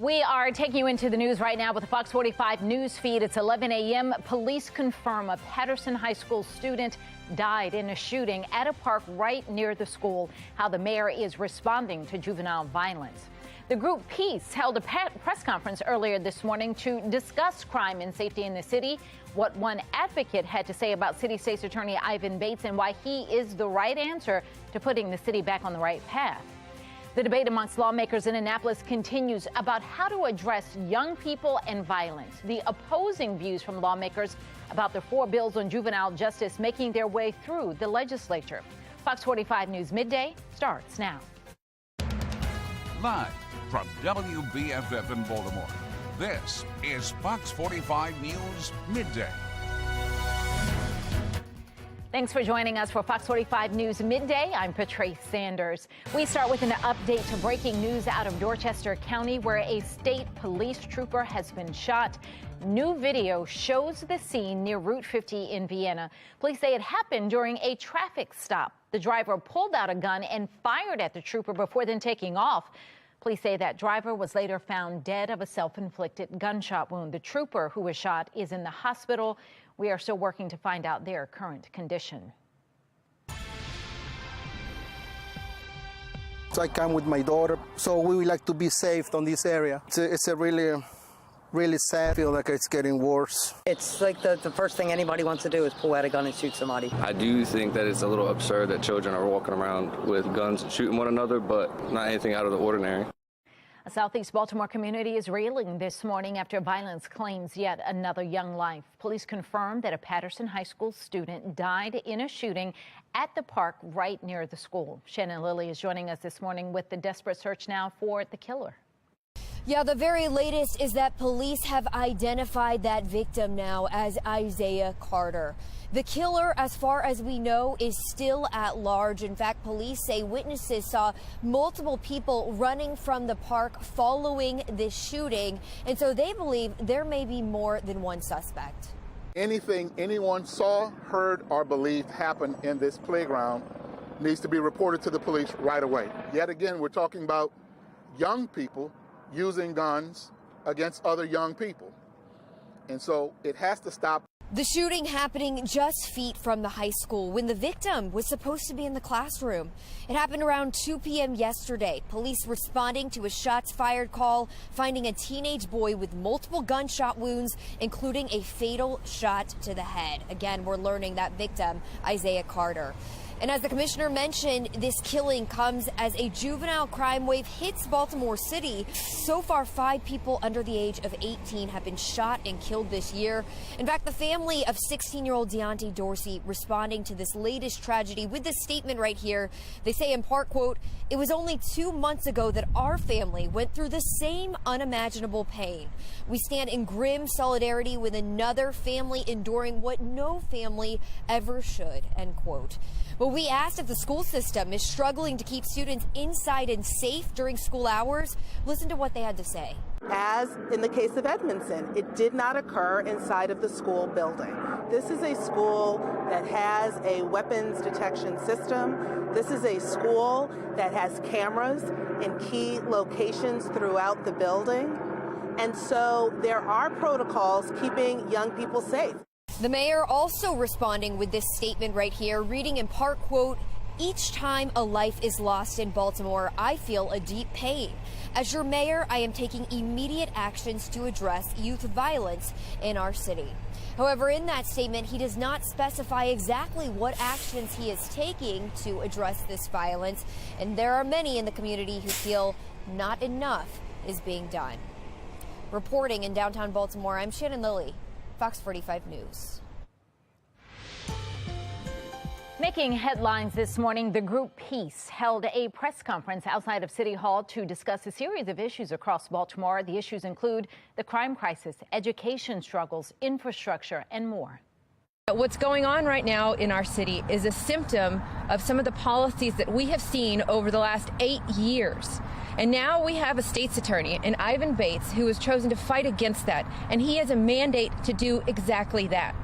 We are taking you into the news right now with the Fox 45 news feed. It's 11 a.m. Police confirm a Patterson High School student died in a shooting at a park right near the school. How the mayor is responding to juvenile violence. The group Peace held a press conference earlier this morning to discuss crime and safety in the city, what one advocate had to say about City State's Attorney Ivan Bates and why he is the right answer to putting the city back on the right path. The debate amongst lawmakers in Annapolis continues about how to address young people and violence. The opposing views from lawmakers about the 4 bills on juvenile justice making their way through the legislature. Fox 45 News Midday starts now. Live from WBFF in Baltimore, this is Fox 45 News Midday. Thanks for joining us for Fox 45 News Midday. I'm Patrice Sanders. We start with an update to breaking news out of Dorchester County, where a state police trooper has been shot. New video shows the scene near Route 50 in Vienna. Police say it happened during a traffic stop. The driver pulled out a gun and fired at the trooper before then taking off. Police say that driver was later found dead of a self-inflicted gunshot wound. The trooper who was shot is in the hospital. We are still working to find out their current condition. So I come with my daughter, so we would like to be safe on this area. It's a really sad. I feel like it's getting worse. It's like the first thing anybody wants to do is pull out a gun and shoot somebody. I do think that it's a little absurd that children are walking around with guns and shooting one another, but not anything out of the ordinary. A Southeast Baltimore community is reeling this morning after violence claims yet another young life. Police confirmed that a Patterson High School student died in a shooting at the park right near the school. Shannon Lilly is joining us this morning with the desperate search now for the killer. Yeah, the very latest is that police have identified that victim now as Isaiah Carter. The killer, as far as we know, is still at large. In fact, police say witnesses saw multiple people running from the park following this shooting, and so they believe there may be more than one suspect. Anything anyone saw, heard, or believed happened in this playground needs to be reported to the police right away. Yet again, we're talking about young people using guns against other young people. And so it has to stop. The shooting happening just feet from the high school when the victim was supposed to be in the classroom. It happened around 2 p.m. yesterday. Police responding to a shots fired call, finding a teenage boy with multiple gunshot wounds, including a fatal shot to the head. Again, we're learning that victim, Isaiah Carter. And as the commissioner mentioned, this killing comes as a juvenile crime wave hits Baltimore City. So far, 5 people under the age of 18 have been shot and killed this year. In fact, the family of 16-year-old Deontay Dorsey responding to this latest tragedy with this statement right here. They say in part, quote, "It was only 2 months ago that our family went through the same unimaginable pain. We stand in grim solidarity with another family enduring what no family ever should," end quote. Well, we asked if the school system is struggling to keep students inside and safe during school hours. Listen to what they had to say. As in the case of Edmondson, it did not occur inside of the school building. This is a school that has a weapons detection system. This is a school that has cameras in key locations throughout the building. And so there are protocols keeping young people safe. The mayor also responding with this statement right here, reading in part, quote, "Each time a life is lost in Baltimore, I feel a deep pain. As your mayor, I am taking immediate actions to address youth violence in our city." However, in that statement, he does not specify exactly what actions he is taking to address this violence. And there are many in the community who feel not enough is being done. Reporting in downtown Baltimore, I'm Shannon Lilly, Fox 45 News. Making headlines this morning, the group Peace held a press conference outside of City Hall to discuss a series of issues across Baltimore. The issues include the crime crisis, education struggles, infrastructure, and more. What's going on right now in our city is a symptom of some of the policies that we have seen over the last 8 years. And now we have a state's attorney, in Ivan Bates, who has chosen to fight against that. And he has a mandate to do exactly that.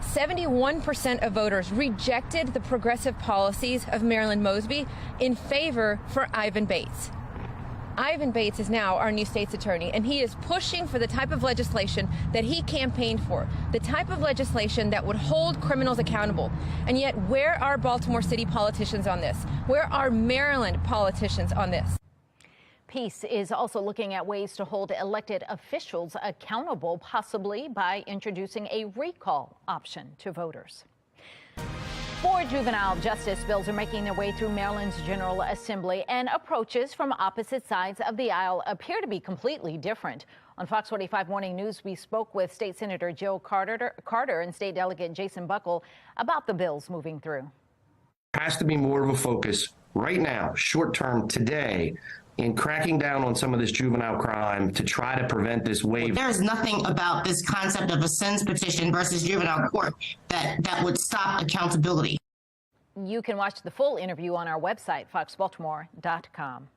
71% of voters rejected the progressive policies of Marilyn Mosby in favor for Ivan Bates. Ivan Bates is now our new state's attorney, and he is pushing for the type of legislation that he campaigned for, the type of legislation that would hold criminals accountable. And yet, where are Baltimore City politicians on this? Where are Maryland politicians on this? Peace is also looking at ways to hold elected officials accountable, possibly by introducing a recall option to voters. 4 juvenile justice bills are making their way through Maryland's General Assembly, and approaches from opposite sides of the aisle appear to be completely different. On Fox 45 Morning News, we spoke with State Senator Jill Carter and State Delegate Jason Buckle about the bills moving through. Has to be more of a focus right now, short term, today, in cracking down on some of this juvenile crime to try to prevent this wave. There is nothing about this concept of a sins petition versus juvenile court that would stop accountability. You can watch the full interview on our website, foxbaltimore.com.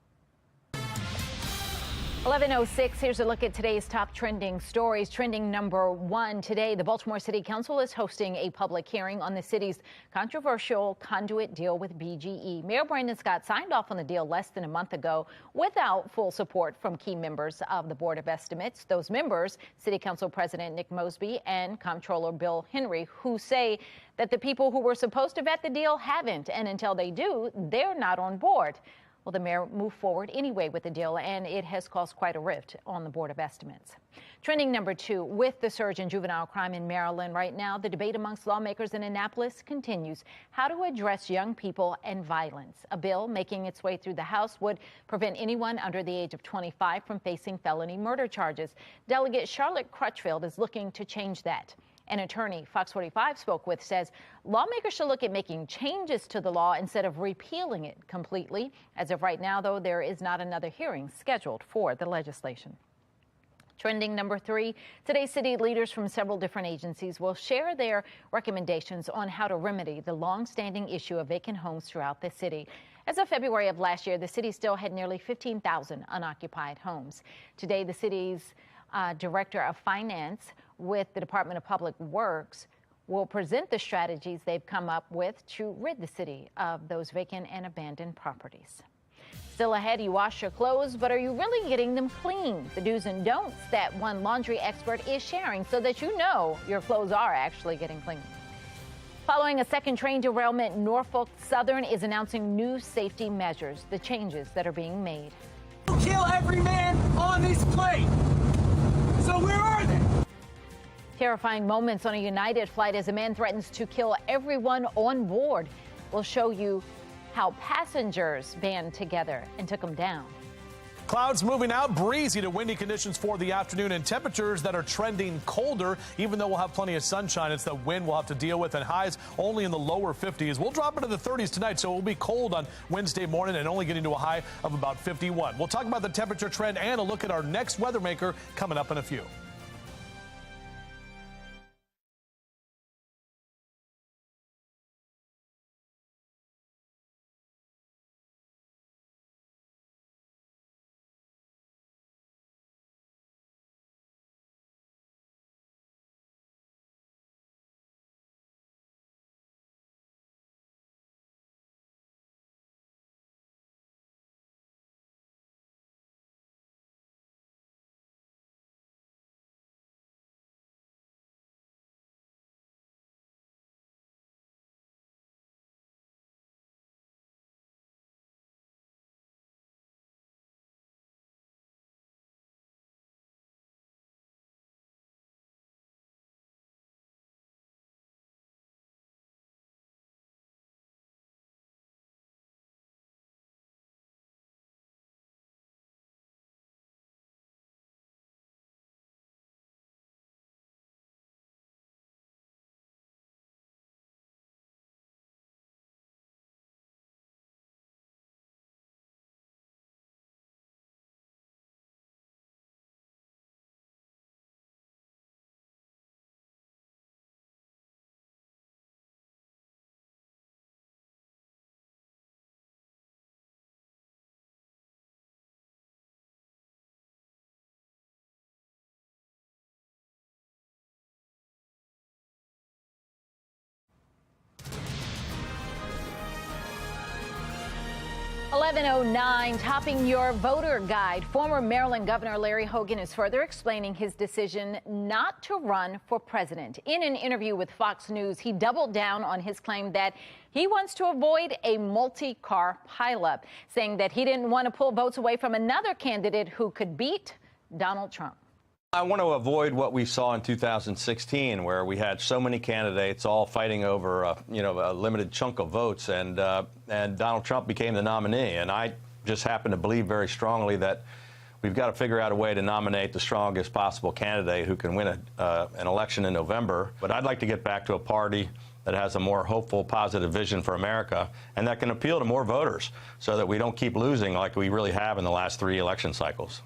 11:06, here's a look at today's top trending stories. Trending number 1 today, the Baltimore City Council is hosting a public hearing on the city's controversial conduit deal with BGE. Mayor Brandon Scott signed off on the deal less than a month ago without full support from key members of the Board of Estimates. Those members, City Council President Nick Mosby and Comptroller Bill Henry, who say that the people who were supposed to vet the deal haven't, and until they do, they're not on board. Well, the mayor moved forward anyway with the deal, and it has caused quite a rift on the Board of Estimates. Trending number 2, with the surge in juvenile crime in Maryland right now, the debate amongst lawmakers in Annapolis continues. How to address young people and violence. A bill making its way through the House would prevent anyone under the age of 25 from facing felony murder charges. Delegate Charlotte Crutchfield is looking to change that. An attorney Fox 45 spoke with says lawmakers should look at making changes to the law instead of repealing it completely. As of right now, though, there is not another hearing scheduled for the legislation. Trending number 3, today city leaders from several different agencies will share their recommendations on how to remedy the long-standing issue of vacant homes throughout the city. As of February of last year, the city still had nearly 15,000 unoccupied homes. Today, the city's Director of Finance with the Department of Public Works will present the strategies they've come up with to rid the city of those vacant and abandoned properties. Still ahead, you wash your clothes, but are you really getting them clean? The do's and don'ts that one laundry expert is sharing so that you know your clothes are actually getting clean. Following a second train derailment, Norfolk Southern is announcing new safety measures, the changes that are being made. Kill every man on this plane. So where are they? Terrifying moments on a United flight as a man threatens to kill everyone on board. We'll show you how passengers band together and took them down. Clouds moving out, breezy to windy conditions for the afternoon, and temperatures that are trending colder. Even though we'll have plenty of sunshine, it's the wind we'll have to deal with, and highs only in the lower 50s. We'll drop into the 30s tonight, so it will be cold on Wednesday morning and only getting to a high of about 51. We'll talk about the temperature trend and a look at our next weather maker coming up in a few. 11:09, topping your voter guide. Former Maryland Governor Larry Hogan is further explaining his decision not to run for president. In an interview with Fox News, he doubled down on his claim that he wants to avoid a multi-car pileup, saying that he didn't want to pull votes away from another candidate who could beat Donald Trump. I want to avoid what we saw in 2016, where we had so many candidates all fighting over, a limited chunk of votes, and Donald Trump became the nominee. And I just happen to believe very strongly that we've got to figure out a way to nominate the strongest possible candidate who can win an election in November. But I'd like to get back to a party that has a more hopeful, positive vision for America, and that can appeal to more voters so that we don't keep losing like we really have in the last 3 election cycles.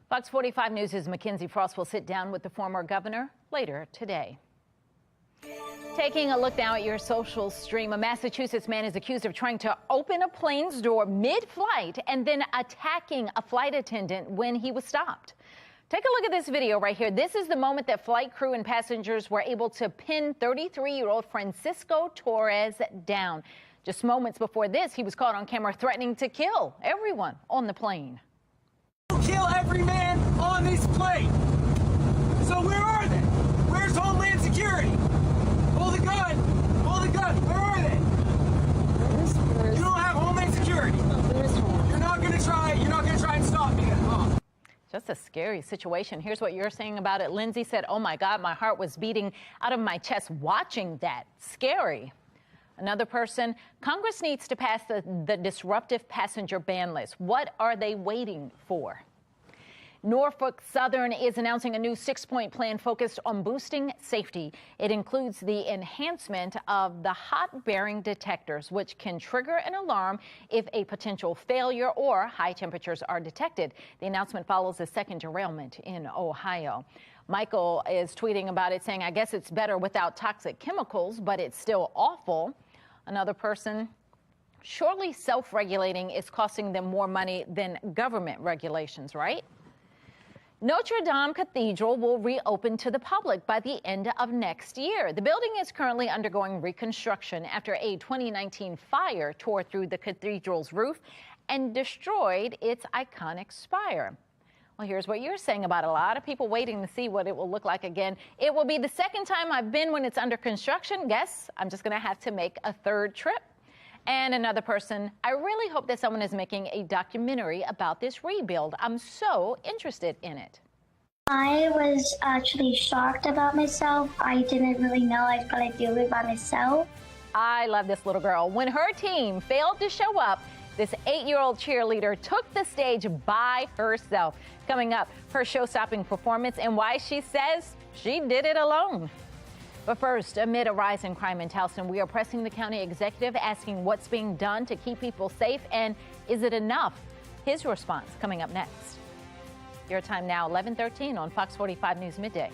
Fox 45 News' Mackenzie Frost will sit down with the former governor later today. Taking a look now at your social stream, a Massachusetts man is accused of trying to open a plane's door mid-flight and then attacking a flight attendant when he was stopped. Take a look at this video right here. This is the moment that flight crew and passengers were able to pin 33-year-old Francisco Torres down. Just moments before this, he was caught on camera threatening to kill everyone on the plane. Kill every man on this plane. So where are they? Where's Homeland Security? Hold the gun. Hold the gun. Where are they? You don't have Homeland Security. You're not gonna try and stop me then, huh? Just a scary situation. Here's what you're saying about it. Lindsay said, "Oh my God, my heart was beating out of my chest watching that. Scary." Another person, Congress needs to pass the disruptive passenger ban list. What are they waiting for? Norfolk Southern is announcing a new 6-point plan focused on boosting safety. It includes the enhancement of the hot bearing detectors, which can trigger an alarm if a potential failure or high temperatures are detected. The announcement follows a second derailment in Ohio. Michael is tweeting about it, saying, "I guess it's better without toxic chemicals, but it's still awful." Another person, surely self-regulating is costing them more money than government regulations, right? Notre Dame Cathedral will reopen to the public by the end of next year. The building is currently undergoing reconstruction after a 2019 fire tore through the cathedral's roof and destroyed its iconic spire. Well, here's what you're saying about it. A lot of people waiting to see what it will look like again. It will be the second time I've been when it's under construction. Guess I'm just going to have to make a third trip. And another person, I really hope that someone is making a documentary about this rebuild. I'm so interested in it. I was actually shocked about myself. I didn't really know I was going to do it by myself. I love this little girl. When her team failed to show up, this 8-year-old cheerleader took the stage by herself. Coming up, her show-stopping performance and why she says she did it alone. But first, amid a rise in crime in Towson, we are pressing the county executive, asking what's being done to keep people safe and is it enough? His response coming up next. Your time now, 11:13 on Fox 45 News Midday.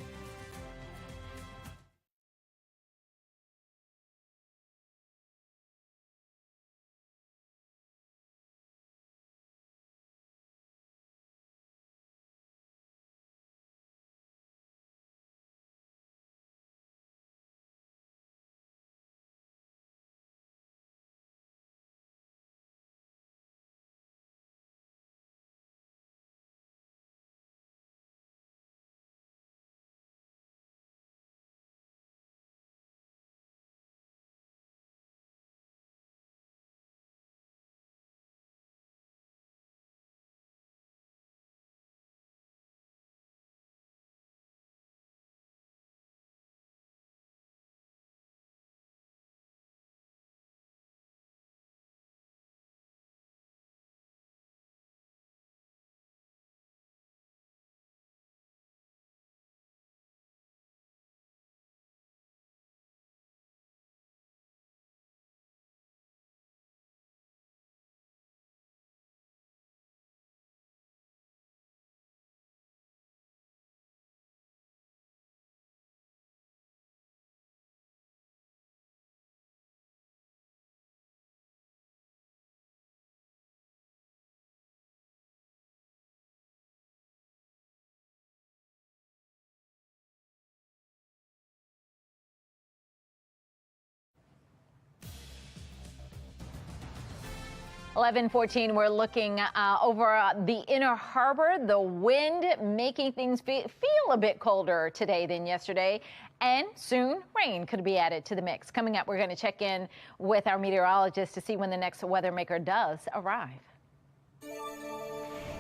11:14, we're looking over the inner harbor. The wind making things feel a bit colder today than yesterday. And soon, rain could be added to the mix. Coming up, we're going to check in with our meteorologist to see when the next weather maker does arrive.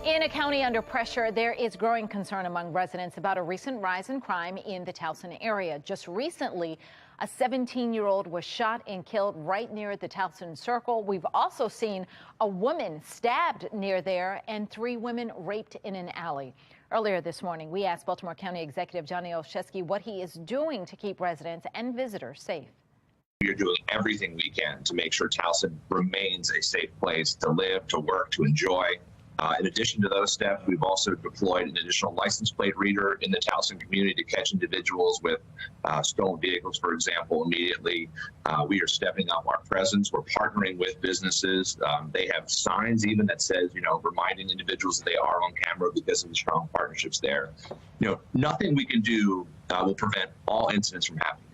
In a county under pressure, there is growing concern among residents about a recent rise in crime in the Towson area. Just recently, a 17-year-old was shot and killed right near the Towson Circle. We've also seen a woman stabbed near there and 3 women raped in an alley. Earlier this morning, we asked Baltimore County Executive Johnny Olszewski what he is doing to keep residents and visitors safe. We are doing everything we can to make sure Towson remains a safe place to live, to work, to enjoy. In addition to those steps, we've also deployed an additional license plate reader in the Towson community to catch individuals with stolen vehicles, for example, immediately. We are stepping up our presence. We're partnering with businesses. They have signs even that says, reminding individuals that they are on camera because of the strong partnerships there. Nothing we can do will prevent all incidents from happening.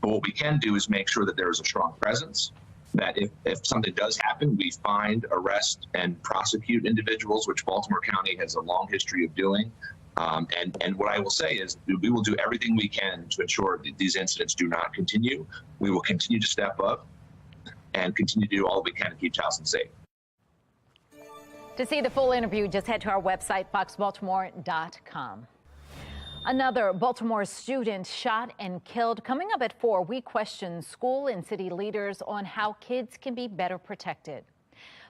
But what we can do is make sure that there is a strong presence, that if something does happen, we find, arrest, and prosecute individuals, which Baltimore County has a long history of doing. And what I will say is we will do everything we can to ensure that these incidents do not continue. We will continue to step up and continue to do all we can to keep Towson safe. To see the full interview, just head to our website, foxbaltimore.com. Another Baltimore student shot and killed. Coming up at 4, we question school and city leaders on how kids can be better protected.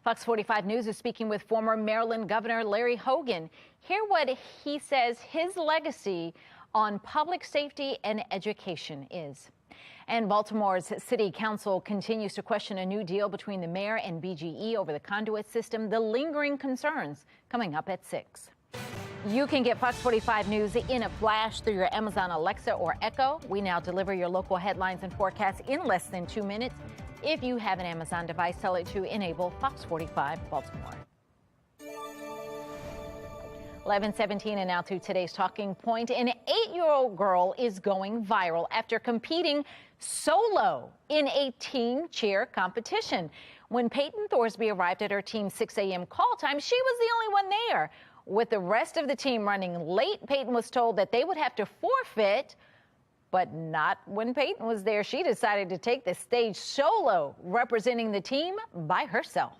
Fox 45 News is speaking with former Maryland Governor Larry Hogan. Hear what he says his legacy on public safety and education is. And Baltimore's City Council continues to question a new deal between the mayor and BGE over the conduit system, the lingering concerns, coming up at 6. You can get Fox 45 News in a flash through your Amazon Alexa or Echo. We now deliver your local headlines and forecasts in less than 2 minutes. If you have an Amazon device, tell it to enable Fox 45 Baltimore. 11:17 and now to today's talking point. An 8-year-old girl is going viral after competing solo in a team cheer competition. When Peyton Thorsby arrived at her team's 6 a.m. call time, she was the only one there. With the rest of the team running late, Peyton was told that they would have to forfeit, but not when Peyton was there. She decided to take the stage solo, representing the team by herself.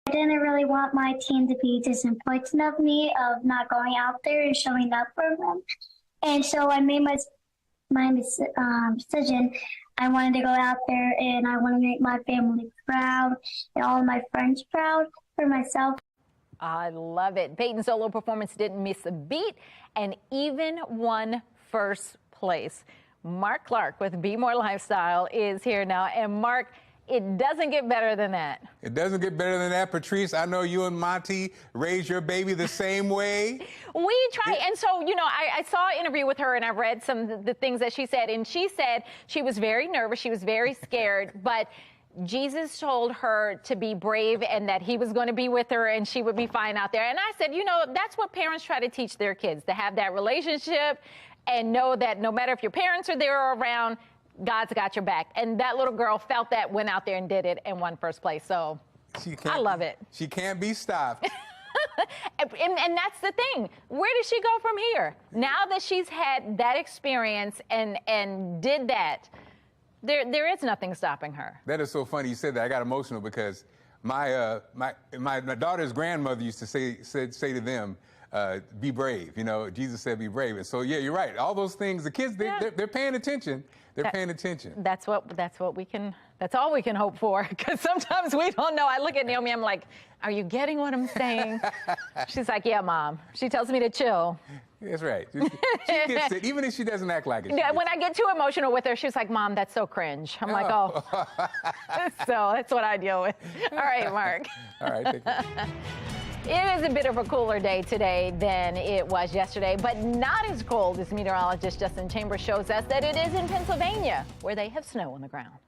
I didn't really want my team to be disappointed of me, of not going out there and showing up for them. And so I made my decision. I wanted to go out there and I want to make my family proud and all of my friends proud for myself. I love it. Peyton's solo performance didn't miss a beat and even won first place. Mark Clark with Be More Lifestyle is here now. And Mark, it doesn't get better than that. It doesn't get better than that, Patrice. I know you and Monty raised your baby the same way. We try. And so, I saw an interview with her and I read some of the things that she said. And she said she was very nervous. She was very scared. But Jesus told her to be brave and that he was going to be with her and she would be fine out there. And I said, that's what parents try to teach their kids, to have that relationship and know that no matter if your parents are there or around, God's got your back. And that little girl felt that, went out there and did it and won first place. So I love it. She can't be stopped. And that's the thing. Where does she go from here? Now that she's had that experience and did that, there is nothing stopping her. That is so funny you said that. I got emotional because my daughter's grandmother used to say to them, be brave. Jesus said be brave. And so, yeah, you're right. All those things, the kids, they're paying attention. They're paying attention. That's all we can hope for, because sometimes we don't know. I look at Naomi, I'm like, are you getting what I'm saying? She's like, yeah, Mom. She tells me to chill. That's right. She gets it, even if she doesn't act like it. Yeah, when I get too emotional with her, she's like, Mom, that's so cringe. I'm like, oh. So that's what I deal with. All right, Mark. All right, take care. It is a bit of a cooler day today than it was yesterday, but not as cold as meteorologist Justin Chambers shows us that it is in Pennsylvania, where they have snow on the ground.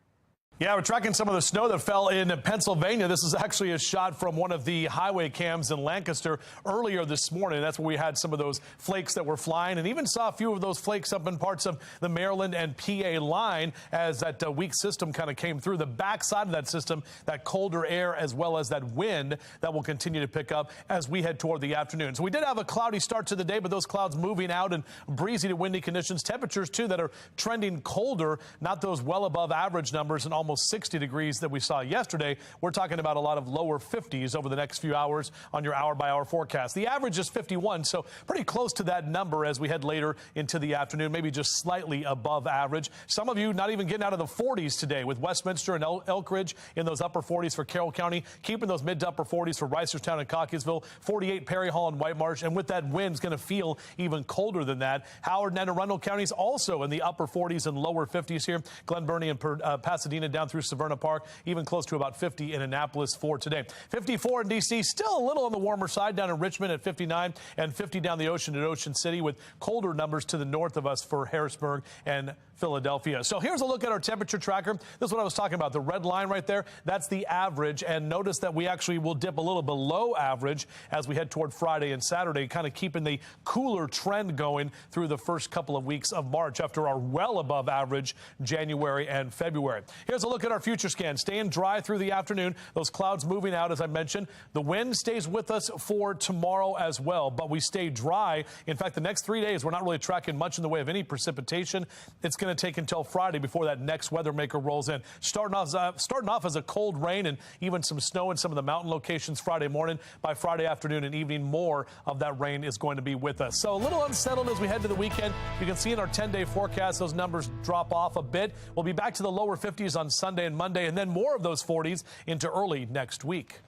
Yeah, we're tracking some of the snow that fell in Pennsylvania. This is actually a shot from one of the highway cams in Lancaster earlier this morning. That's where we had some of those flakes that were flying, and even saw a few of those flakes up in parts of the Maryland and PA line as that weak system kind of came through. The backside of that system, that colder air as well as that wind that will continue to pick up as we head toward the afternoon. So we did have a cloudy start to the day, but those clouds moving out and breezy to windy conditions. Temperatures, too, that are trending colder, not those well above average numbers and almost 60 degrees that we saw yesterday. We're talking about a lot of lower 50s over the next few hours on your hour-by-hour forecast. The average is 51, so pretty close to that number as we head later into the afternoon, maybe just slightly above average. Some of you not even getting out of the 40s today, with Westminster and Elk Ridge in those upper 40s for Carroll County, keeping those mid to upper 40s for Reisterstown and Cockeysville, 48 Perry Hall and White Marsh, and with that wind, it's going to feel even colder than that. Howard and Anne Arundel counties also in the upper 40s and lower 50s here. Glen Burnie and Pasadena down through Severna Park, even close to about 50 in Annapolis for today. 54 in D.C., still a little on the warmer side down in Richmond at 59, and 50 down the ocean at Ocean City, with colder numbers to the north of us for Harrisburg and Philadelphia. So here's a look at our temperature tracker. This is what I was talking about. The red line right there, that's the average. And notice that we actually will dip a little below average as we head toward Friday and Saturday, kind of keeping the cooler trend going through the first couple of weeks of March after our well above average January and February. Here's a look at our future scan. Staying dry through the afternoon. Those clouds moving out, as I mentioned. The wind stays with us for tomorrow as well, but we stay dry. In fact, the next 3 days, we're not really tracking much in the way of any precipitation. It's going to take until Friday before that next weather maker rolls in. Starting off as a cold rain and even some snow in some of the mountain locations Friday morning. By Friday afternoon and evening, more of that rain is going to be with us. So a little unsettled as we head to the weekend. You can see in our 10-day forecast, those numbers drop off a bit. We'll be back to the lower 50s on Sunday and Monday, and then more of those 40s into early next week.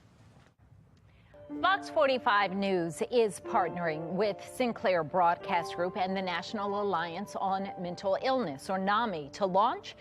Fox 45 News is partnering with Sinclair Broadcast Group and the National Alliance on Mental Illness, or NAMI, to launch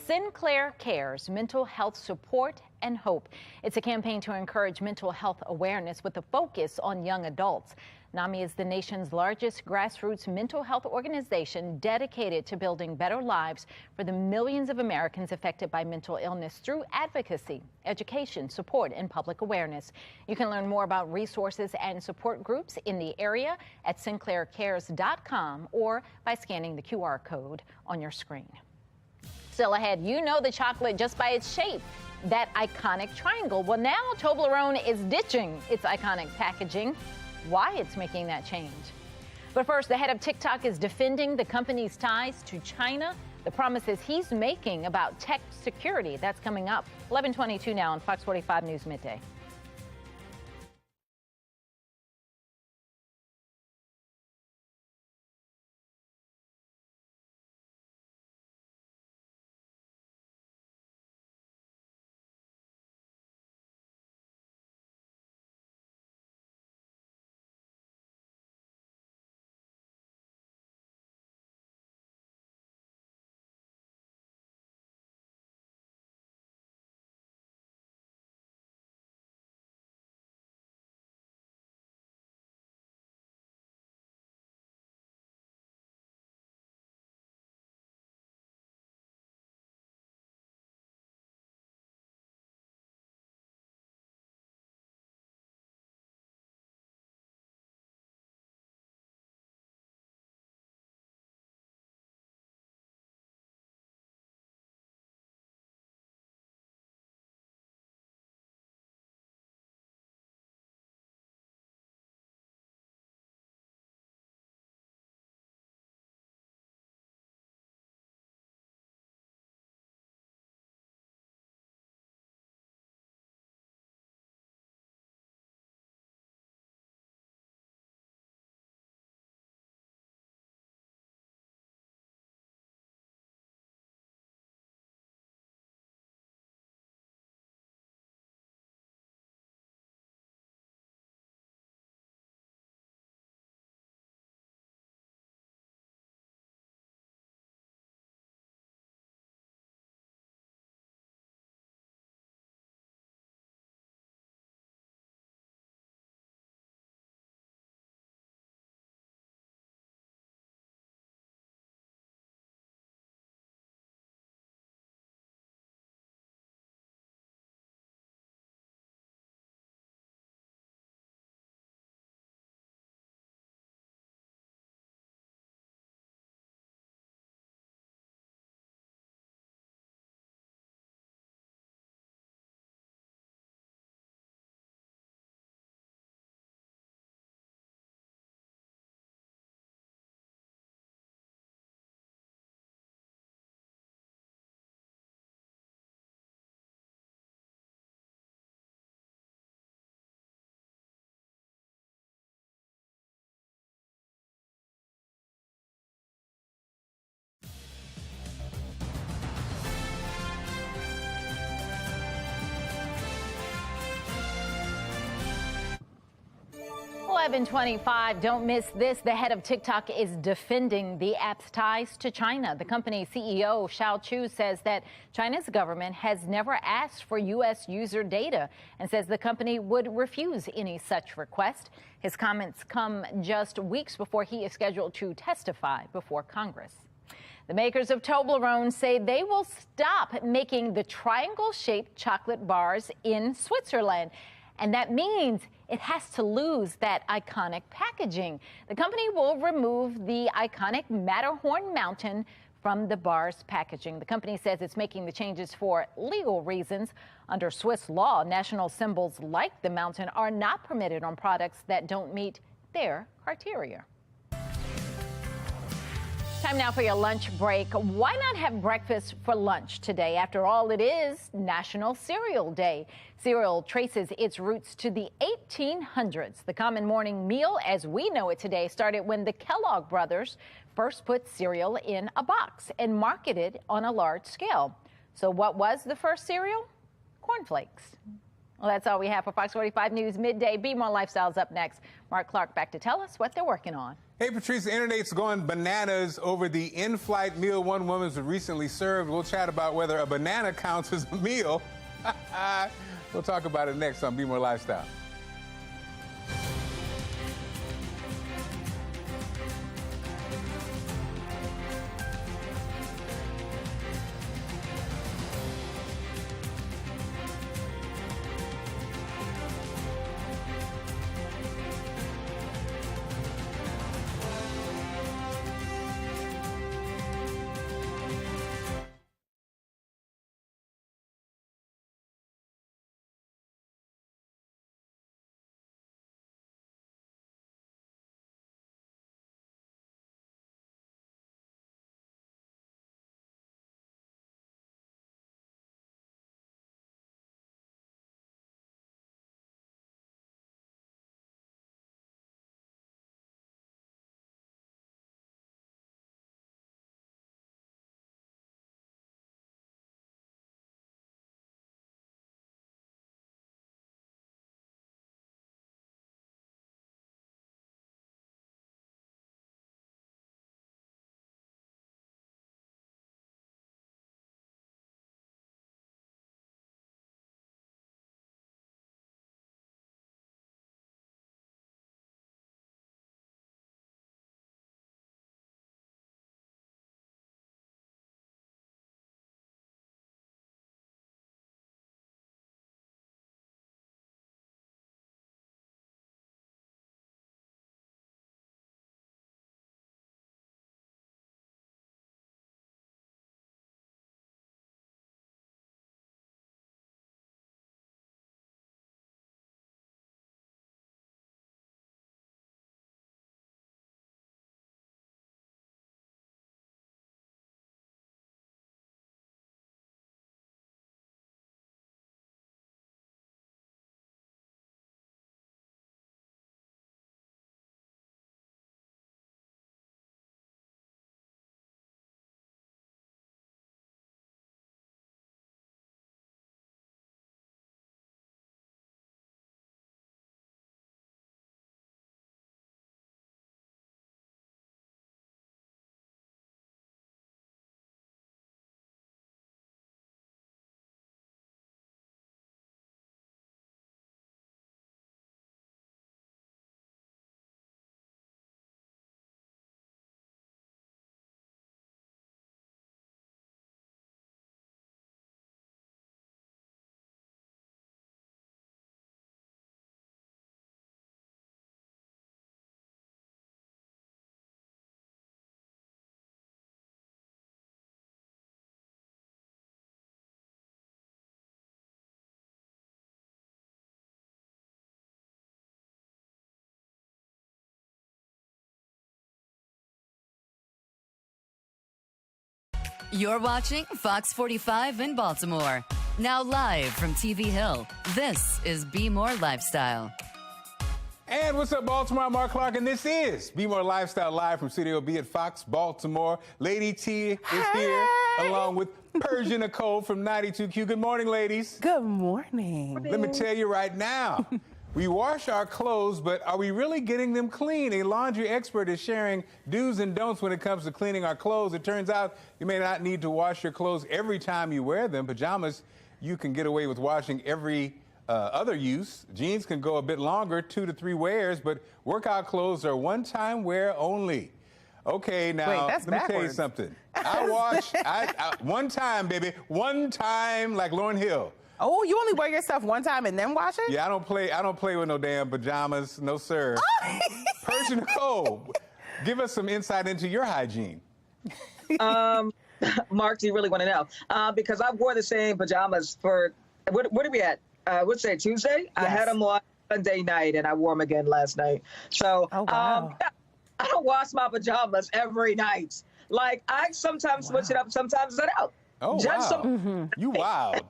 Sinclair Cares Mental Health Support and Hope. It's a campaign to encourage mental health awareness with a focus on young adults. NAMI is the nation's largest grassroots mental health organization dedicated to building better lives for the millions of Americans affected by mental illness through advocacy, education, support, and public awareness. You can learn more about resources and support groups in the area at sinclaircares.com or by scanning the QR code on your screen. Still ahead, you know the chocolate just by its shape, that iconic triangle. Well, now Toblerone is ditching its iconic packaging. Why it's making that change. But first, the head of TikTok is defending the company's ties to China, the promises he's making about tech security. That's coming up 11:22 now on Fox 45 News Midday. 11:25. Don't miss this. The head of TikTok is defending the app's ties to China. The company's CEO, Shao Chu, says that China's government has never asked for U.S. user data and says the company would refuse any such request. His comments come just weeks before he is scheduled to testify before Congress. The makers of Toblerone say they will stop making the triangle-shaped chocolate bars in Switzerland. And that means it has to lose that iconic packaging. The company will remove the iconic Matterhorn mountain from the bar's packaging. The company says it's making the changes for legal reasons. Under Swiss law, national symbols like the mountain are not permitted on products that don't meet their criteria. Time now for your lunch break. Why not have breakfast for lunch today? After all, it is National Cereal Day. Cereal traces its roots to the 1800s. The common morning meal as we know it today started when the Kellogg brothers first put cereal in a box and marketed on a large scale. So what was the first cereal? Cornflakes. Well, that's all we have for Fox 45 News Midday. Be More Lifestyle's up next. Mark Clark back to tell us what they're working on. Hey, Patrice, the internet's going bananas over the in-flight meal one woman was recently served. We'll chat about whether a banana counts as a meal. We'll talk about it next on Be More Lifestyle. You're watching Fox 45 in Baltimore. Now live from TV Hill, this is Be More Lifestyle. And what's up, Baltimore? I'm Mark Clark, and this is Be More Lifestyle live from Studio B at Fox Baltimore. Lady T is here, along with Persia Nicole from 92Q. Good morning, ladies. Good morning. Let me tell you right now, We wash our clothes, but are we really getting them clean? A laundry expert is sharing do's and don'ts when it comes to cleaning our clothes. It turns out you may not need to wash your clothes every time you wear them. Pajamas, you can get away with washing every other use. Jeans can go a bit longer, 2 to 3 wears, but workout clothes are one-time wear only. Okay, now, Wait, let me tell you something. I wash, one time, baby, one time, like Lauryn Hill. Oh, you only wear your stuff one time and then wash it? Yeah, I don't play with no damn pajamas, no sir. Persian Nicole, give us some insight into your hygiene. Mark, do you really want to know? Because I wore the same pajamas for, what are we at? What's today, Tuesday? Yes. I had them on Sunday night and I wore them again last night. So, I don't wash my pajamas every night. Like, I sometimes switch it up, sometimes I don't. Oh, wow. You wild.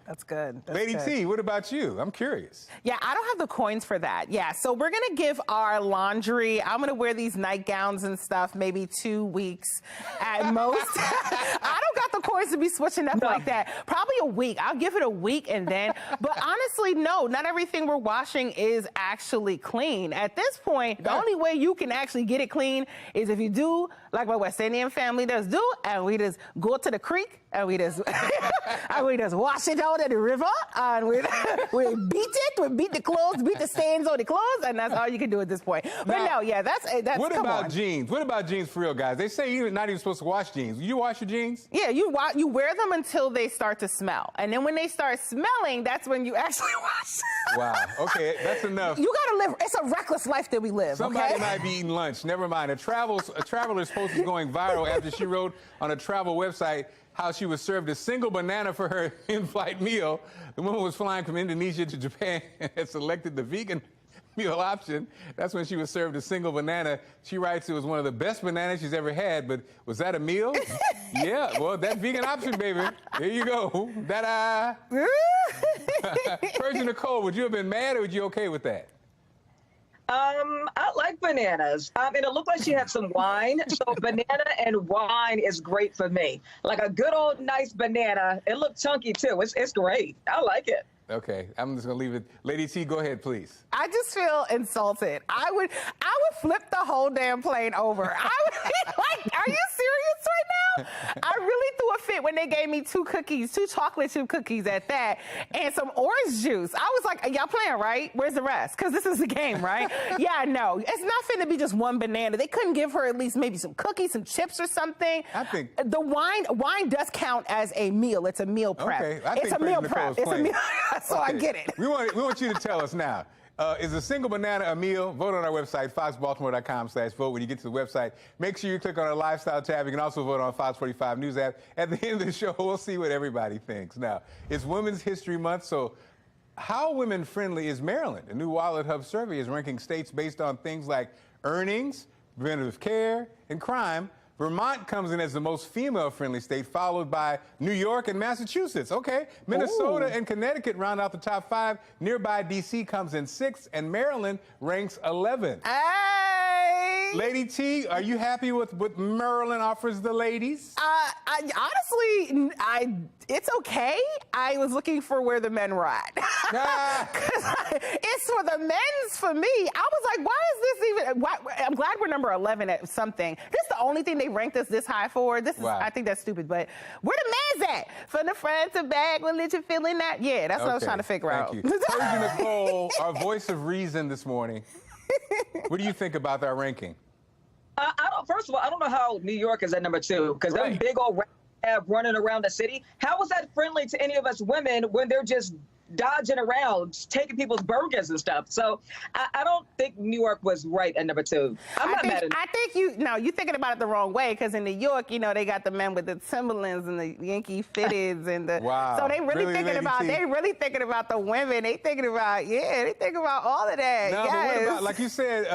That's good. Lady T, what about you? I'm curious. Yeah, I don't have the coins for that. Yeah, so we're going to give our laundry, I'm going to wear these nightgowns and stuff, maybe 2 weeks at most. I don't got the coins to be switching up like that. Probably a week. I'll give it a week and then. But honestly, no, not everything we're washing is actually clean. At this point, the only way you can actually get it clean is if you do like my West Indian family does do, and we just go to the creek and we just wash it out at the river, and we beat the clothes, beat the stains on the clothes, and that's all you can do at this point. But now, no, yeah, that's what about jeans? What about jeans for real, guys? They say you're not even supposed to wash jeans. You wash your jeans? Yeah, you wear them until they start to smell, and then when they start smelling, that's when you actually wash. Wow. Okay, that's enough. You gotta live. It's a reckless life that we live. Somebody might be eating lunch. Never mind. A traveler's post is going viral after she wrote on a travel website how she was served a single banana for her in-flight meal. The woman was flying from Indonesia to Japan and had selected the vegan meal option. That's when she was served a single banana. She writes it was one of the best bananas she's ever had, but was that a meal? Yeah, well, that vegan option, baby. There you go. Ta-da! Persian Nicole, would you have been mad or would you okay with that? I like bananas. And it looked like she had some wine. So banana and wine is great for me. Like a good old nice banana. It looked chunky too. It's great. I like it. Okay, I'm just gonna leave it. Lady T, go ahead, please. I just feel insulted. I would flip the whole damn plane over. I would be like, are you serious right now? I really threw a fit when they gave me 2 cookies, 2 chocolate chip cookies at that, and some orange juice. I was like, y'all playing, right? Where's the rest? Because this is the game, right? Yeah, no, it's not finna be just one banana. They couldn't give her at least maybe some cookies, some chips or something. I think the wine does count as a meal. It's a meal prep. Okay, it's a meal prep. It's a meal. So I get it. We want you to tell us now. Is a single banana a meal? Vote on our website, foxbaltimore.com/vote. When you get to the website, make sure you click on our lifestyle tab. You can also vote on Fox 45 News app. At the end of the show, we'll see what everybody thinks. Now, it's Women's History Month, so how women-friendly is Maryland? A new Wallet Hub survey is ranking states based on things like earnings, preventative care, and crime. Vermont comes in as the most female-friendly state, followed by New York and Massachusetts. Okay, Minnesota and Connecticut round out the top 5. Nearby D.C. comes in 6th, and Maryland ranks 11th. Hey! Lady T, are you happy with what Maryland offers the ladies? Honestly, it's okay. I was looking for where the men were at. It's for the men's for me. I was like, why is this even? I'm glad we're number 11 at something. This is the only thing they ranked us this high for. This is, I think that's stupid, but where the men's at? From the front to back, religion feeling that? Yeah, that's what I was trying to figure out. Thank you. Persian Nicole, our voice of reason this morning. What do you think about that ranking? First of all, I don't know how New York is at number 2, because them big old running around the city. How is that friendly to any of us women when they're just dodging around, taking people's burgers and stuff? So I don't think New York was right at number 2. I think you're thinking about it the wrong way, because in New York, they got the men with the Timberlands and the Yankee fitteds and the so they really thinking about the women. They thinking about all of that. No, but what about, like you said,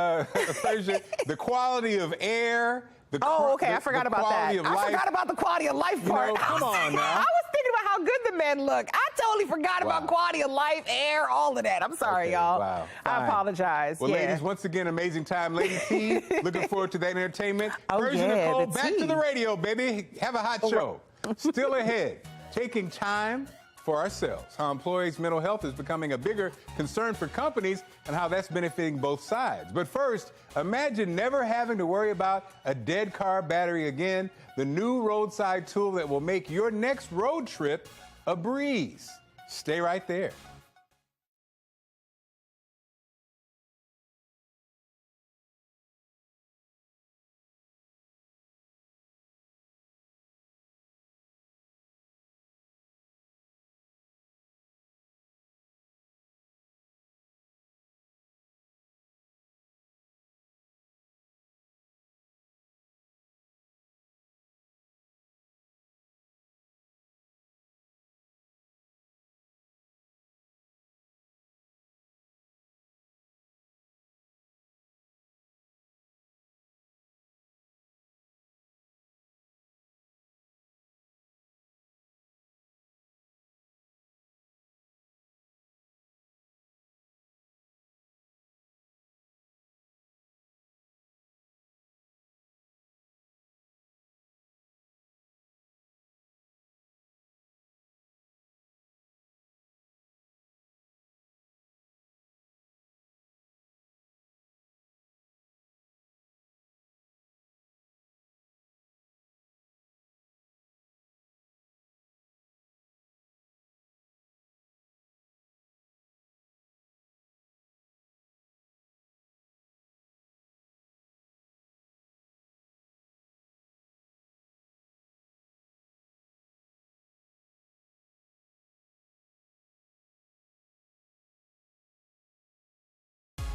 Persia, the quality of air? I forgot about that. I forgot about the quality of life part. Come on now. I was thinking about how good the men look. I totally forgot about quality of life, air, all of that. I'm sorry, y'all. Wow. I apologize. Well, ladies, once again, amazing time. Lady T, looking forward to that entertainment. Persian Nicole, back to the radio, baby. Have a hot show. Still ahead, taking time for ourselves, how employees' mental health is becoming a bigger concern for companies and how that's benefiting both sides. But first, imagine never having to worry about a dead car battery again, the new roadside tool that will make your next road trip a breeze. Stay right there.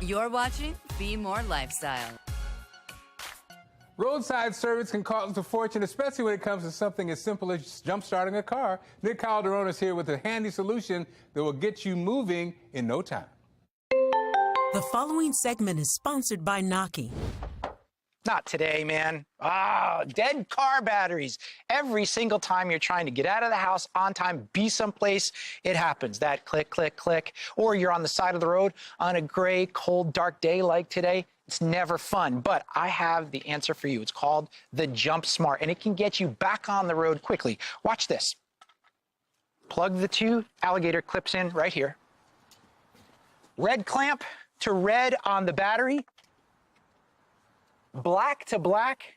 You're watching Be More Lifestyle. Roadside service can cost a fortune, especially when it comes to something as simple as jump-starting a car. Nick Calderon is here with a handy solution that will get you moving in no time. The following segment is sponsored by Naki. Not today, man. Dead car batteries. Every single time you're trying to get out of the house on time, be someplace, it happens. That click, click, click. Or you're on the side of the road on a gray, cold, dark day like today. It's never fun, but I have the answer for you. It's called the Jump Smart, and it can get you back on the road quickly. Watch this. Plug the two alligator clips in right here. Red clamp to red on the battery. Black to black.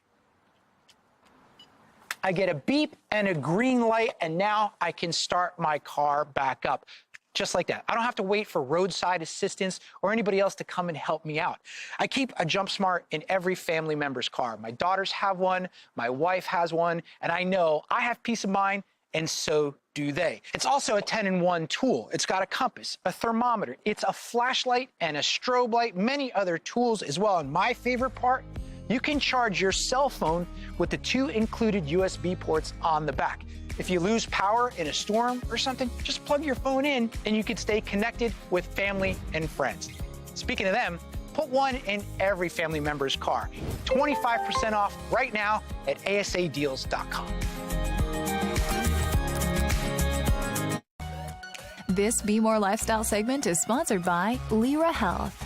I get a beep and a green light, and now I can start my car back up. Just like that. I don't have to wait for roadside assistance or anybody else to come and help me out. I keep a Jump Smart in every family member's car. My daughters have one, my wife has one, and I know I have peace of mind, and so do they. It's also a 10-in-1 tool. It's got a compass, a thermometer, it's a flashlight and a strobe light, many other tools as well. And my favorite part, you can charge your cell phone with the two included USB ports on the back. If you lose power in a storm or something, just plug your phone in and you can stay connected with family and friends. Speaking of them, put one in every family member's car. 25% off right now at asadeals.com. This Be More Lifestyle segment is sponsored by Lyra Health.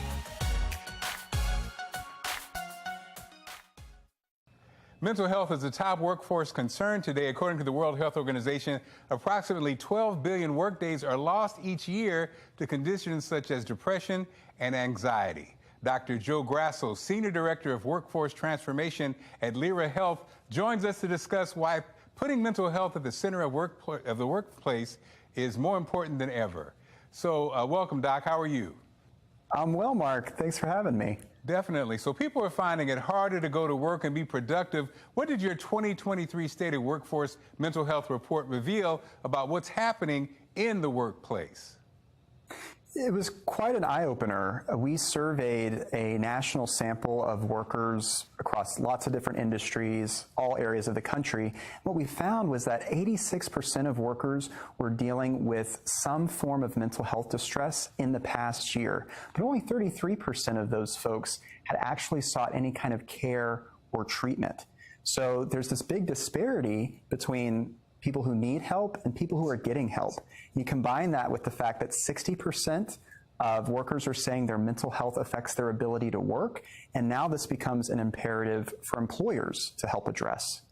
Mental health is a top workforce concern today. According to the World Health Organization, approximately 12 billion workdays are lost each year to conditions such as depression and anxiety. Dr. Joe Grasso, Senior Director of Workforce Transformation at Lyra Health, joins us to discuss why putting mental health at the center of the workplace is more important than ever. So welcome, Doc. How are you? I'm well, Mark. Thanks for having me. Definitely. So people are finding it harder to go to work and be productive. What did your 2023 State of Workforce Mental Health Report reveal about what's happening in the workplace? It was quite an eye-opener. We surveyed a national sample of workers across lots of different industries, all areas of the country. What we found was that 86% of workers were dealing with some form of mental health distress in the past year, but only 33% of those folks had actually sought any kind of care or treatment. So there's this big disparity between people who need help and people who are getting help. You combine that with the fact that 60% of workers are saying their mental health affects their ability to work, and now this becomes an imperative for employers to help address.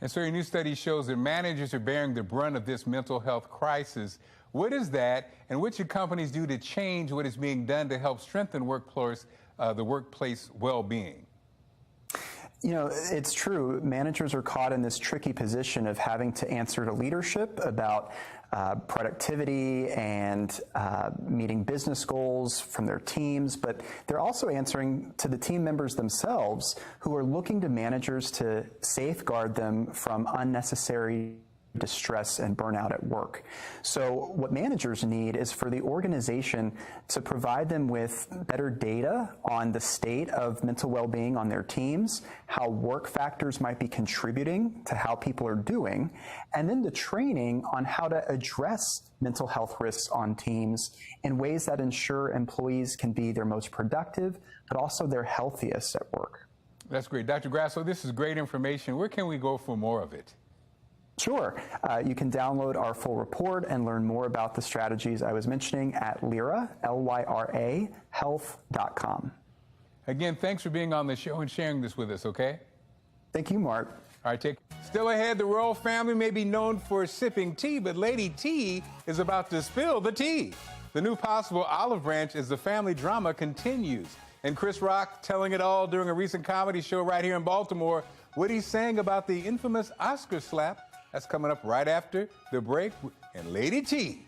And so your new study shows that managers are bearing the brunt of this mental health crisis. What is that, and what should companies do to change what is being done to help strengthen the workplace well-being? You know, it's true. Managers are caught in this tricky position of having to answer to leadership about productivity and meeting business goals from their teams, but they're also answering to the team members themselves who are looking to managers to safeguard them from unnecessary distress and burnout at work. So what managers need is for the organization to provide them with better data on the state of mental well-being on their teams, how work factors might be contributing to how people are doing, and then the training on how to address mental health risks on teams in ways that ensure employees can be their most productive, but also their healthiest at work. That's great. Dr. Grasso, this is great information. Where can we go for more of it? Sure. You can download our full report and learn more about the strategies I was mentioning at Lyra, L-Y-R-A, health.com. Again, thanks for being on the show and sharing this with us, okay? Thank you, Mark. All right, Still ahead, the royal family may be known for sipping tea, but Lady T is about to spill the tea. The new possible olive branch as the family drama continues. And Chris Rock telling it all during a recent comedy show right here in Baltimore. What he's saying about the infamous Oscar slap. That's coming up right after the break and Lady T.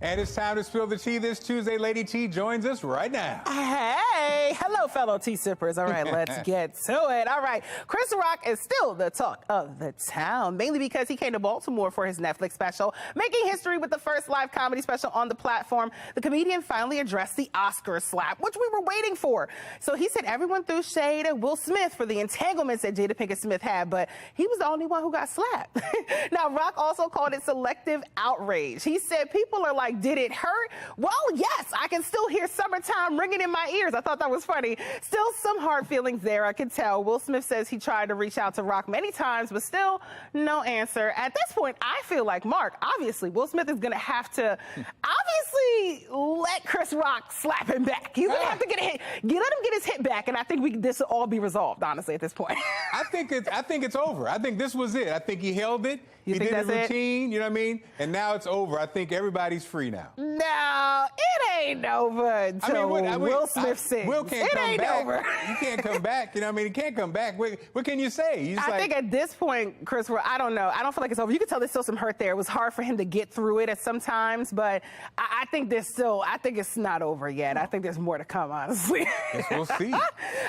And it's time to spill the tea this Tuesday. Lady T joins us right now. Hey, hello, fellow tea sippers. All right, let's get to it. All right, Chris Rock is still the talk of the town, mainly because he came to Baltimore for his Netflix special, making history with the first live comedy special on the platform. The comedian finally addressed the Oscar slap, which we were waiting for. So he said everyone threw shade at Will Smith for the entanglements that Jada Pinkett Smith had, but he was the only one who got slapped. Now, Rock also called it selective outrage. He said people are like, did it hurt? Well, yes, I can still hear Summertime ringing in my ears. I thought that was funny. Still some hard feelings there, I could tell. Will Smith says he tried to reach out to Rock many times, but still no answer. At this point, I feel like, Mark, obviously, Will Smith is going to have to, obviously, actually let Chris Rock slap him back. He's gonna have to get a hit. Let him get his hit back, and I think this will all be resolved, honestly, at this point. I think it's over. I think this was it. I think he held it. He did a routine, you know what I mean? And now it's over. I think everybody's free now. No, it ain't over until Will Smith sings. Will can't it come ain't back. over. You can't come back. You know what I mean? He can't come back. What can you say? I think at this point, Chris, I don't know. I don't feel like it's over. You can tell there's still some hurt there. It was hard for him to get through it at some times, but I think it's not over yet. I think there's more to come, honestly. Yes, we'll see.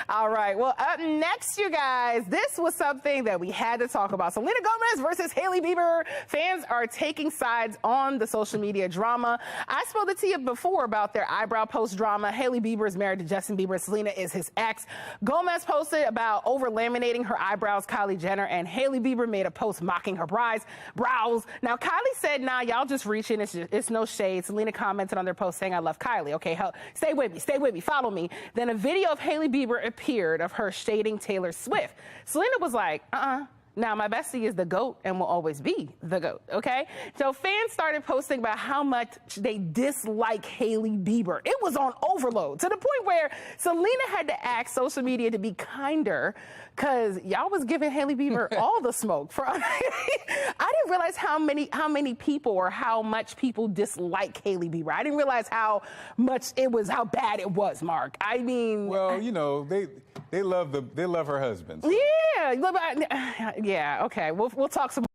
All right. Well, up next, you guys, this was something that we had to talk about. Selena Gomez versus Hailey Bieber. Fans are taking sides on the social media drama. I spilled it to you before about their eyebrow post drama. Hailey Bieber is married to Justin Bieber. Selena is his ex. Gomez posted about over laminating her eyebrows. Kylie Jenner and Hailey Bieber made a post mocking her brows. Now, Kylie said, nah, y'all just reaching. It's no shade. Selena commented on their post saying, I love Kylie. Okay, stay with me, follow me. Then a video of Hailey Bieber appeared of her shading Taylor Swift. Selena was like, Now, my bestie is the GOAT and will always be the GOAT, okay? So fans started posting about how much they dislike Hailey Bieber. It was on overload to the point where Selena had to ask social media to be kinder because y'all was giving Hailey Bieber all the smoke. I didn't realize how many people or how much people dislike Hailey Bieber. I didn't realize how bad it was, Mark. I mean, well, you know, they love her husband. So. Yeah, okay. We'll talk some.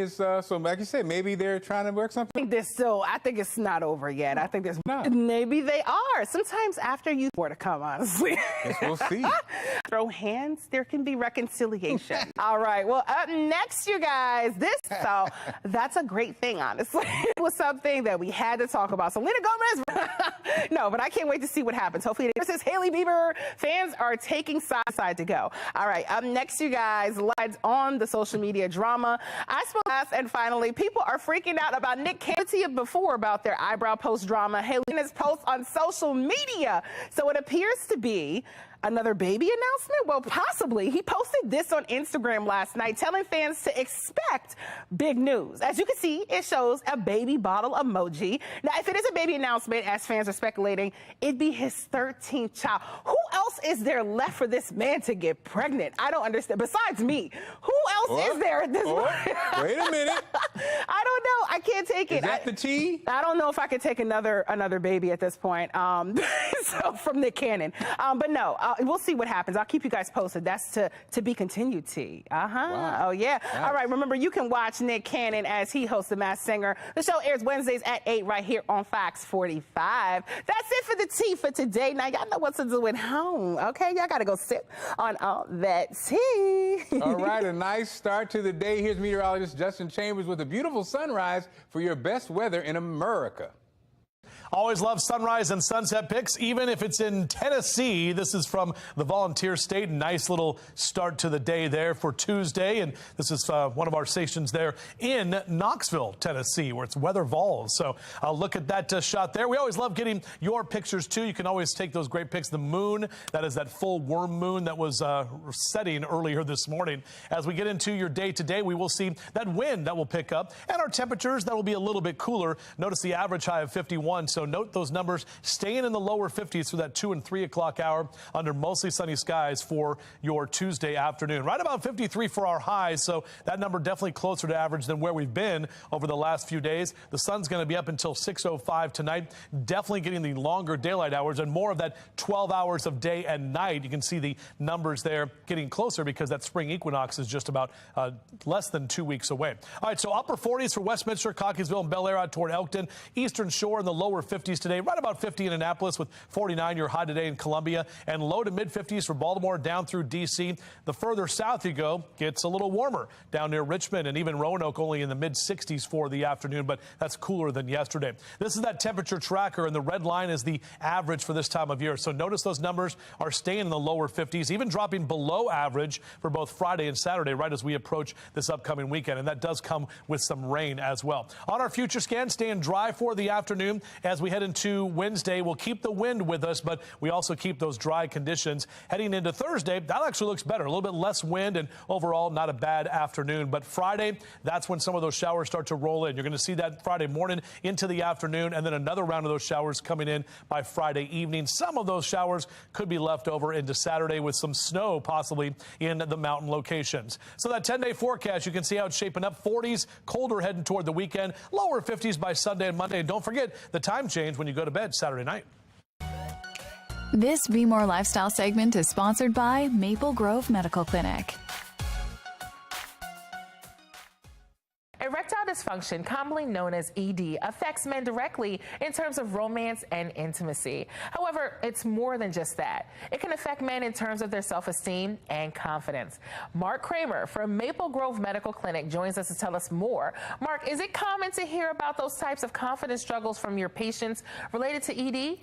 So like you said, maybe they're trying to work something. I think it's not over yet. I think maybe they are. Sometimes after you more to come, honestly. Yes, we'll see. Throw hands, there can be reconciliation. All right. Well, up next, you guys, that's a great thing, honestly. It was something that we had to talk about. Selena Gomez. No, but I can't wait to see what happens. Hopefully, this is Hailey Bieber. Fans are taking side to go. All right. Up next, you guys, lights on the social media drama. Last and finally, people are freaking out about Nick Cannon before about their eyebrow post drama. Hailey's post on social media. So it appears to be another baby announcement? Well, possibly. He posted this on Instagram last night, telling fans to expect big news. As you can see, it shows a baby bottle emoji. Now, if it is a baby announcement, as fans are speculating, it'd be his 13th child. Who else is there left for this man to get pregnant? I don't understand. Besides me, who else is there at this point? Wait a minute. I don't know. I can't take it. Is that the tea? I don't know if I could take another baby at this point. So from Nick Cannon. But no. We'll see what happens. I'll keep you guys posted. That's to be continued, T. Wow. Oh, yeah. Nice. All right. Remember, you can watch Nick Cannon as he hosts The Masked Singer. The show airs Wednesdays at 8 right here on Fox 45. That's it for the tea for today. Now, y'all know what to do at home, okay? Y'all got to go sip on all that tea. All right. A nice start to the day. Here's meteorologist Justin Chambers with a beautiful sunrise for your best weather in America. Always love sunrise and sunset pics, even if it's in Tennessee. This is from the Volunteer State. Nice little start to the day there for Tuesday. And this is one of our stations there in Knoxville, Tennessee, where it's weather vols. So look at that shot there. We always love getting your pictures, too. You can always take those great pics. The moon, that is that full worm moon that was setting earlier this morning. As we get into your day today, we will see that wind that will pick up and our temperatures that will be a little bit cooler. Notice the average high of 51. So So note those numbers staying in the lower 50s through that 2 and 3 o'clock hour under mostly sunny skies for your Tuesday afternoon. Right about 53 for our highs. So that number definitely closer to average than where we've been over the last few days. The sun's going to be up until 6:05 tonight. Definitely getting the longer daylight hours and more of that 12 hours of day and night. You can see the numbers there getting closer because that spring equinox is just about less than 2 weeks away. All right, so upper 40s for Westminster, Cockeysville, and Bel Air out toward Elkton. Eastern Shore in the lower 50s today, right about 50 in Annapolis with 49 your high today in Columbia, and low to mid 50s for Baltimore down through D.C. The further south you go, gets a little warmer down near Richmond and even Roanoke, only in the mid 60s for the afternoon, but that's cooler than yesterday. This is that temperature tracker, and the red line is the average for this time of year. So notice those numbers are staying in the lower 50s, even dropping below average for both Friday and Saturday, right as we approach this upcoming weekend. And that does come with some rain as well. On our future scan, staying dry for the afternoon as we head into Wednesday. We'll keep the wind with us, but we also keep those dry conditions. Heading into Thursday, that actually looks better. A little bit less wind and overall not a bad afternoon. But Friday, that's when some of those showers start to roll in. You're going to see that Friday morning into the afternoon, and then another round of those showers coming in by Friday evening. Some of those showers could be left over into Saturday with some snow possibly in the mountain locations. So that 10-day forecast, you can see how it's shaping up. 40s, colder heading toward the weekend, lower 50s by Sunday and Monday. And don't forget the time change when you go to bed Saturday night. This Be More Lifestyle segment is sponsored by Maple Grove Medical Clinic. Erectile dysfunction, commonly known as ED, affects men directly in terms of romance and intimacy. However, it's more than just that. It can affect men in terms of their self-esteem and confidence. Mark Kramer from Maple Grove Medical Clinic joins us to tell us more. Mark, is it common to hear about those types of confidence struggles from your patients related to ED?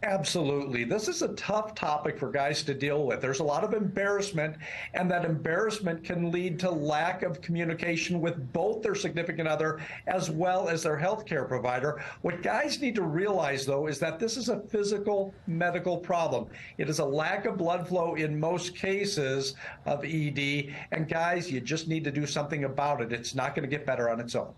Absolutely. This is a tough topic for guys to deal with. There's a lot of embarrassment, and that embarrassment can lead to lack of communication with both their significant other as well as their healthcare provider. What guys need to realize, though, is that this is a physical medical problem. It is a lack of blood flow in most cases of ED, and guys, you just need to do something about it. It's not going to get better on its own.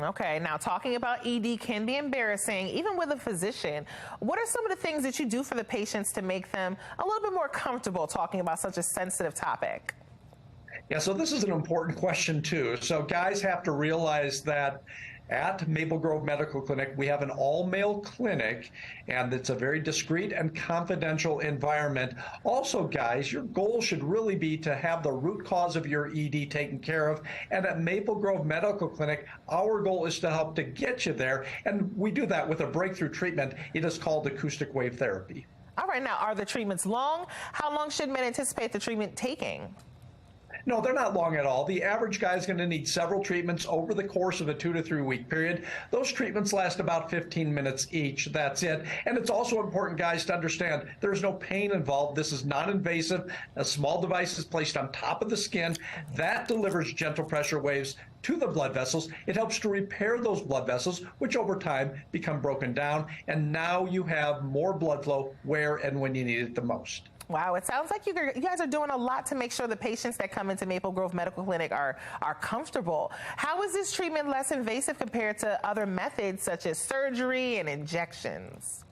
Okay, now talking about ED can be embarrassing, even with a physician. What are some of the things that you do for the patients to make them a little bit more comfortable talking about such a sensitive topic? Yeah, so this is an important question, too. So guys have to realize that at Maple Grove Medical Clinic, we have an all-male clinic, and it's a very discreet and confidential environment. Also, guys, your goal should really be to have the root cause of your ED taken care of. And at Maple Grove Medical Clinic, our goal is to help to get you there. And we do that with a breakthrough treatment. It is called acoustic wave therapy. All right, now, are the treatments long? How long should men anticipate the treatment taking? No, they're not long at all. The average guy is going to need several treatments over the course of a 2 to 3 week period. Those treatments last about 15 minutes each. That's it. And it's also important, guys, to understand there's no pain involved. This is non-invasive. A small device is placed on top of the skin. That delivers gentle pressure waves to the blood vessels. It helps to repair those blood vessels, which over time become broken down. And now you have more blood flow where and when you need it the most. Wow, it sounds like you guys are doing a lot to make sure the patients that come into Maple Grove Medical Clinic are comfortable. How is this treatment less invasive compared to other methods such as surgery and injections?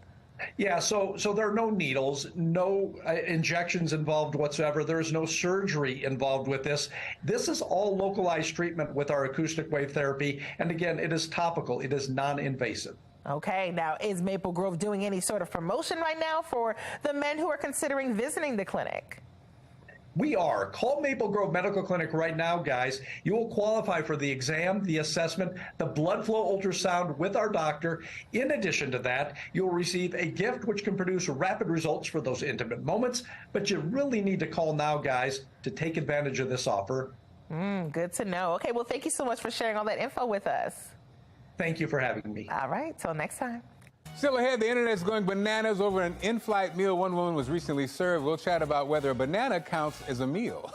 Yeah, so there are no needles, no injections involved whatsoever. There is no surgery involved with this. This is all localized treatment with our acoustic wave therapy. And again, it is topical. It is non-invasive. Okay, now is Maple Grove doing any sort of promotion right now for the men who are considering visiting the clinic? We are. Call Maple Grove Medical Clinic right now, guys. You will qualify for the exam, the assessment, the blood flow ultrasound with our doctor. In addition to that, you'll receive a gift which can produce rapid results for those intimate moments. But you really need to call now, guys, to take advantage of this offer. Good to know. Okay, well, thank you so much for sharing all that info with us. Thank you for having me. All right, till next time. Still ahead, the internet's going bananas over an in-flight meal one woman was recently served. We'll chat about whether a banana counts as a meal.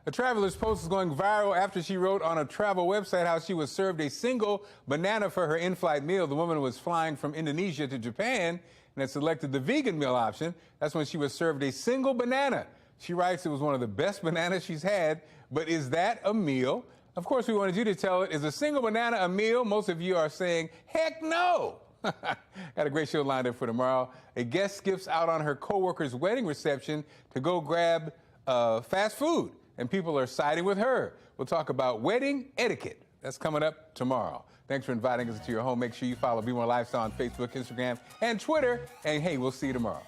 A traveler's post is going viral after she wrote on a travel website how she was served a single banana for her in-flight meal. The woman was flying from Indonesia to Japan and had selected the vegan meal option. That's when she was served a single banana. She writes it was one of the best bananas she's had, but is that a meal? Of course, we wanted you to tell it. Is a single banana a meal? Most of you are saying, heck no. Got a great show lined up for tomorrow. A guest skips out on her coworker's wedding reception to go grab fast food, and people are siding with her. We'll talk about wedding etiquette. That's coming up tomorrow. Thanks for inviting us to your home. Make sure you follow Be More Lifestyle on Facebook, Instagram, and Twitter. And hey, we'll see you tomorrow.